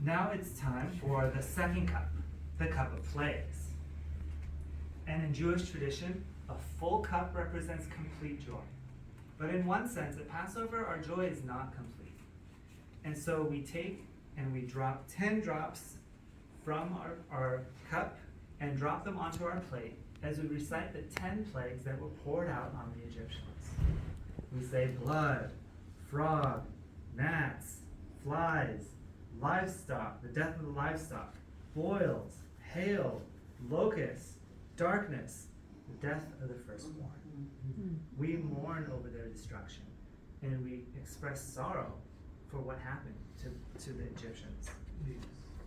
Now it's time for the second cup, the cup of plagues. And in Jewish tradition, a full cup represents complete joy. But in one sense, at Passover, our joy is not complete. And so we take and we drop 10 drops from our cup and drop them onto our plate as we recite the 10 plagues that were poured out on the Egyptians. We say blood, frog, gnats, flies, livestock, the death of the livestock, boils, hail, locusts, darkness, the death of the firstborn. We mourn over their destruction, and we express sorrow for what happened to the Egyptians.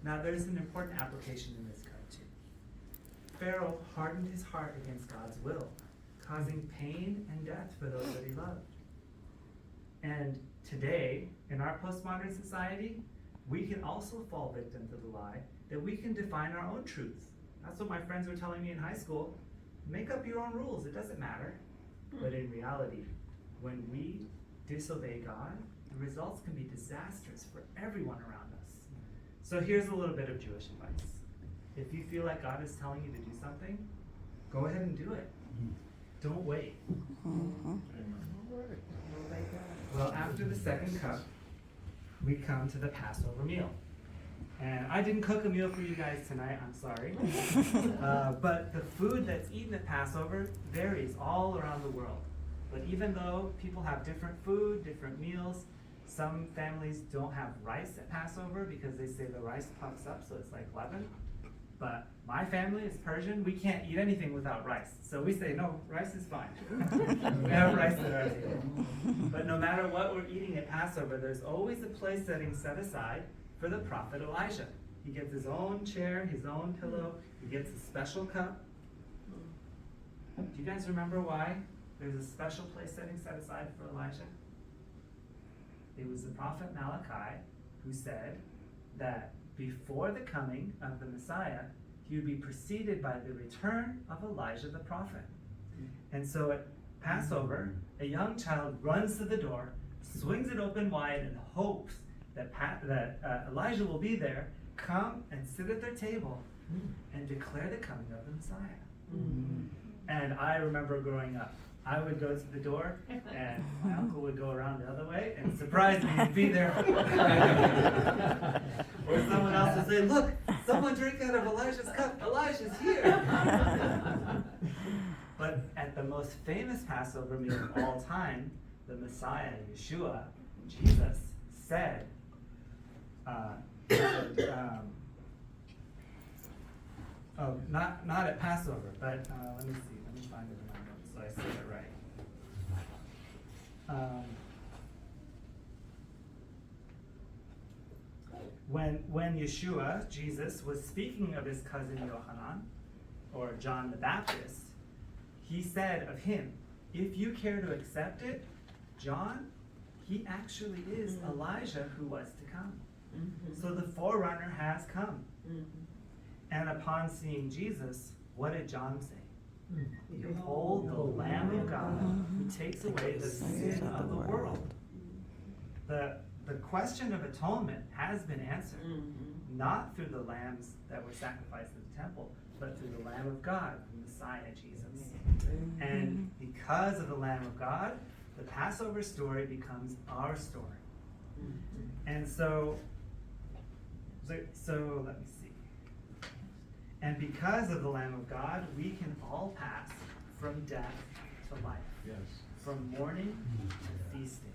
Now there's an important application in this cup too. Pharaoh hardened his heart against God's will, causing pain and death for those that he loved. And today, in our postmodern society, we can also fall victim to the lie that we can define our own truth. That's what my friends were telling me in high school. Make up your own rules, it doesn't matter. But in reality, when we disobey God, the results can be disastrous for everyone around us. So here's a little bit of Jewish advice. If you feel like God is telling you to do something, go ahead and do it. Don't wait. Well, after the second cup, we come to the Passover meal. And I didn't cook a meal for you guys tonight, I'm sorry. But the food that's eaten at Passover varies all around the world. But even though people have different food, different meals, some families don't have rice at Passover because they say the rice puffs up, so it's like leaven. But my family is Persian, we can't eat anything without rice. So we say, no, rice is fine. We have rice at our table. But no matter what we're eating at Passover, there's always a place setting set aside for the prophet Elijah. He gets his own chair, his own pillow, he gets a special cup. Do you guys remember why there's a special place setting set aside for Elijah? It was the prophet Malachi who said that before the coming of the Messiah, he would be preceded by the return of Elijah the prophet. And so at Passover, a young child runs to the door, swings it open wide, and hopes that Elijah will be there, come and sit at their table and declare the coming of the Messiah. And I remember growing up, I would go to the door, and my uncle would go around the other way and surprise me and be there. Or someone else would say, look, someone drink out of Elijah's cup. Elijah's here. But at the most famous Passover meal of all time, the Messiah, Yeshua, Jesus, said, not at Passover, but let me see, let me find it in my notes so I say it right. When Yeshua, Jesus, was speaking of his cousin Yohanan, or John the Baptist, he said of him, if you care to accept it, John, he actually is Elijah who was to come. So the forerunner has come. And upon seeing Jesus, what did John say? Behold the Lamb of God who takes away the sin of the world. The question of atonement has been answered, not through the lambs that were sacrificed in the temple, but through the Lamb of God, the Messiah, Jesus. And because of the Lamb of God, the Passover story becomes our story. And so let me see. And because of the Lamb of God, we can all pass from death to life. Yes. From mourning to feasting.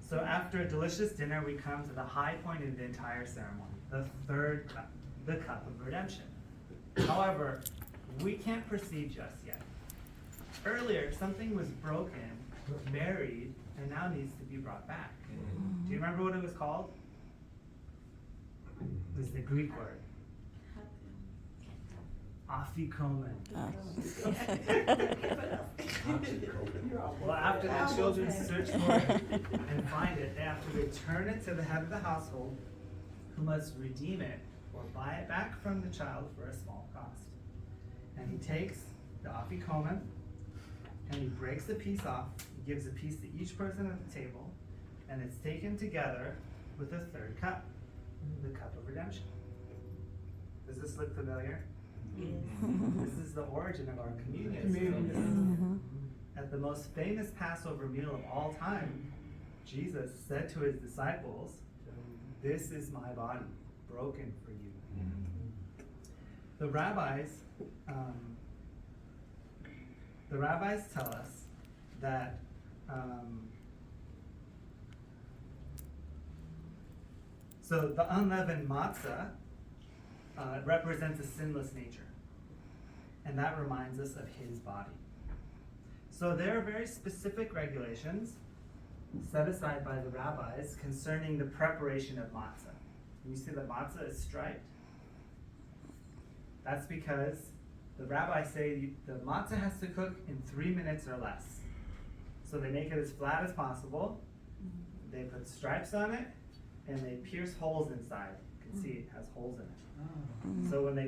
So after a delicious dinner, we come to the high point of the entire ceremony, the third cup, the cup of redemption. However, we can't proceed just yet. Earlier, something was broken, married, and now needs to be brought back. Do you remember what it was called? It was the Greek word. Afikomen. Well, after the children search for it and find it, they have to return it to the head of the household, who must redeem it or buy it back from the child for a small cost. And he takes the afikomen and he breaks the piece off. He gives a piece to each person at the table, and it's taken together with the third cup, the the cup of redemption. Does this look familiar? This is the origin of our communion. Communion. At the most famous Passover meal of all time, Jesus said to his disciples, "This is my body, broken for you." The rabbis tell us that so the unleavened matzah represents a sinless nature, and that reminds us of his body. So there are very specific regulations set aside by the rabbis concerning the preparation of matzah. You see that matzah is striped. That's because the rabbis say the matzah has to cook in 3 minutes or less. So they make it as flat as possible. They put stripes on it, and they pierce holes inside. You can see it has holes in it. So when they